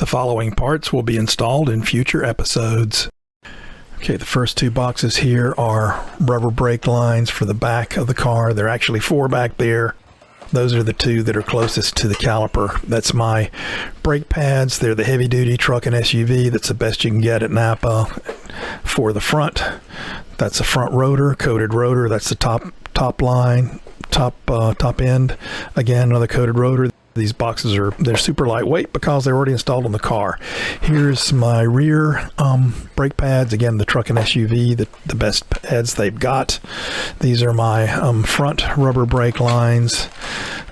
following parts will be installed in future episodes. Okay, the first two boxes here are rubber brake lines for the back of the car. There are actually 4 back there. Those are the 2 that are closest to the caliper. That's my brake pads. They're the heavy duty truck and SUV. That's the best you can get at Napa. For the front, that's a front rotor, coated rotor. That's the top line, top end. Again, another coated rotor. These boxes they're super lightweight because they're already installed on the car. Here's my rear brake pads. Again, the truck and SUV, the best pads they've got. These are my front rubber brake lines.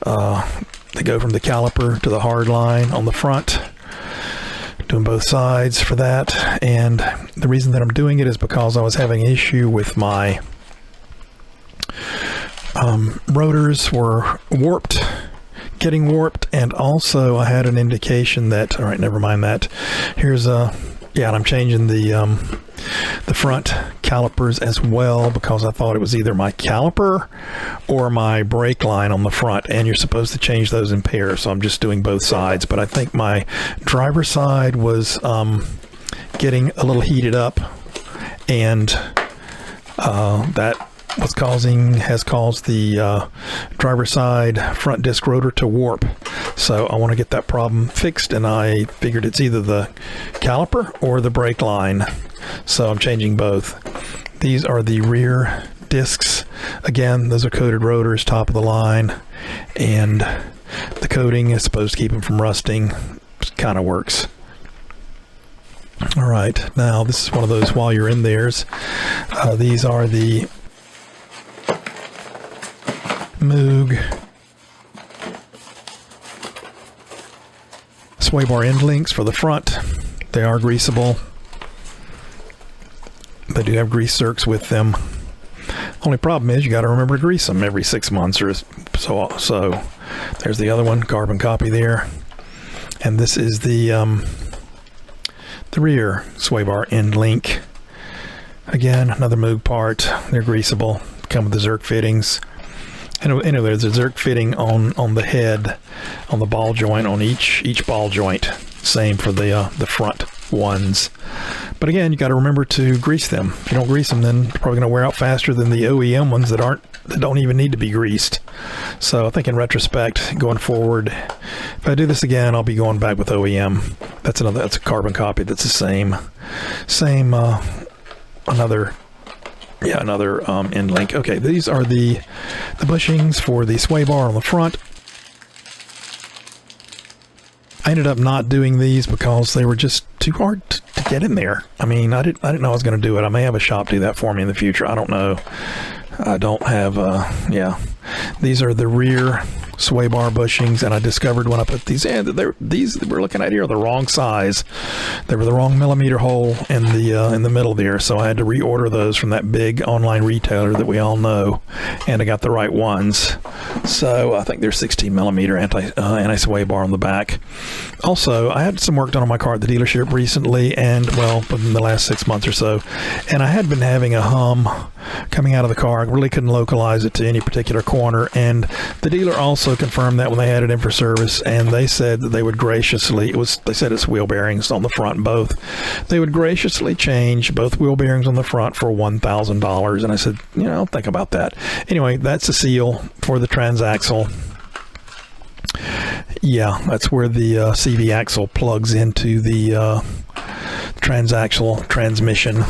They go from the caliper to the hard line on the front. Doing both sides for that. And the reason that I'm doing it is because I was having an issue with my rotors were getting warped, and also I had an indication that, all right, never mind that. Here's and I'm changing the front calipers as well because I thought it was either my caliper or my brake line on the front, and you're supposed to change those in pairs, so I'm just doing both sides. But I think my driver's side was getting a little heated up, and that has caused the driver's side front disc rotor to warp. So I want to get that problem fixed, and I figured it's either the caliper or the brake line. So I'm changing both. These are the rear discs. Again, those are coated rotors, top of the line, and the coating is supposed to keep them from rusting. Kind of works. All right, now this is one of those while you're in theirs. These are the Moog sway bar end links for the front. They are greasable. They do have grease zerks with them. Only problem is you got to remember to grease them every 6 months or so. So there's the other one, carbon copy there. And this is the rear sway bar end link. Again, another Moog part. They're greasable. Come with the zerk fittings. And there's a zerk fitting on the head, on the ball joint, on each ball joint. Same for the front ones. But again, you got to remember to grease them. If you don't grease them, then they're probably going to wear out faster than the OEM ones that don't even need to be greased. So I think in retrospect, going forward, if I do this again, I'll be going back with OEM. That's a carbon copy. That's the same another end link. Okay, these are the bushings for the sway bar on the front. I ended up not doing these because they were just too hard to get in there. I mean, I didn't know I was going to do it. I may have a shop do that for me in the future. I don't know. I don't have these are the rear sway bar bushings, and I discovered when I put these in that these we're looking at here are the wrong size. They were the wrong millimeter hole in the middle there, so I had to reorder those from that big online retailer that we all know, and I got the right ones. So I think they're 16 millimeter anti-sway bar on the back. Also, I had some work done on my car at the dealership recently, and well, within the last 6 months or so, and I had been having a hum coming out of the car. I really couldn't localize it to any particular corner, and the dealer also confirmed that when they had it in for service, and they said that they would graciously, they said it's wheel bearings on the front both, they would graciously change both wheel bearings on the front for $1,000. And I said, I'll think about that. Anyway, that's the seal for the transaxle. Yeah, that's where the CV axle plugs into the transaxle transmission.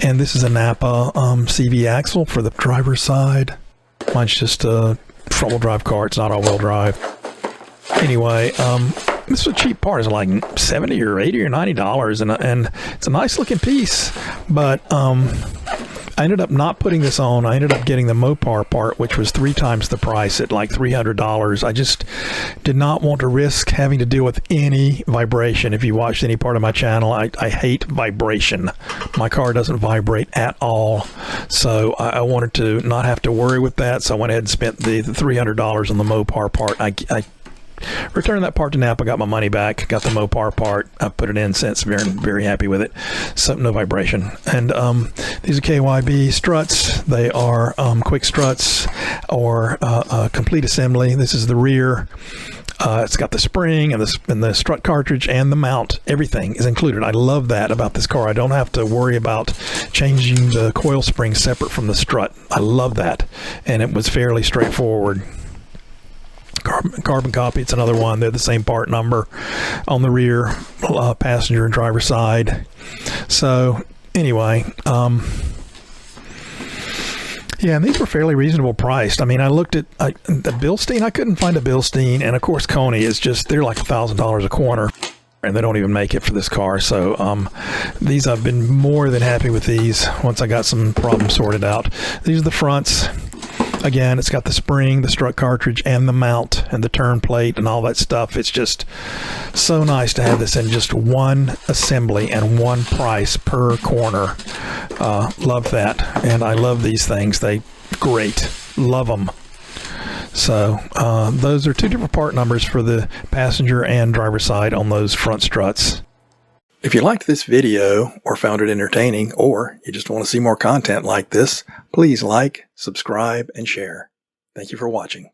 And this is a Napa CV axle for the driver's side. Mine's just a front-wheel drive car. It's not all-wheel drive. Anyway, this is a cheap part. It's like $70 or $80 or $90, and it's a nice-looking piece. But I ended up not putting this on. I ended up getting the Mopar part, which was 3 times the price at like $300. I just did not want to risk having to deal with any vibration. If you watched any part of my channel, I hate vibration. My car doesn't vibrate at all. So I wanted to not have to worry with that. So I went ahead and spent the $300 on the Mopar part. I returned that part to Napa, got my money back, got the Mopar part. I put it in since, very, very happy with it. So no vibration. And these are KYB struts. They are quick struts or complete assembly. This is the rear It's got the spring and the strut cartridge and the mount. Everything is included. I love that about this car. I don't have to worry about changing the coil spring separate from the strut. I love that. And it was fairly straightforward. Carbon copy, it's another one. They're the same part number on the rear, passenger and driver side. So anyway, yeah, and these were fairly reasonable priced. I mean, I looked at the Bilstein. I couldn't find a Bilstein, and of course Coney is just, they're like $1,000 a corner, and they don't even make it for this car. So these, I've been more than happy with these once I got some problems sorted out. These are the fronts. Again, it's got the spring, the strut cartridge, and the mount, and the turn plate, and all that stuff. It's just so nice to have this in just one assembly and one price per corner. Love that, and I love these things. They great, love them. So those are two different part numbers for the passenger and driver side on those front struts. If you liked this video or found it entertaining, or you just want to see more content like this, please like, subscribe, and share. Thank you for watching.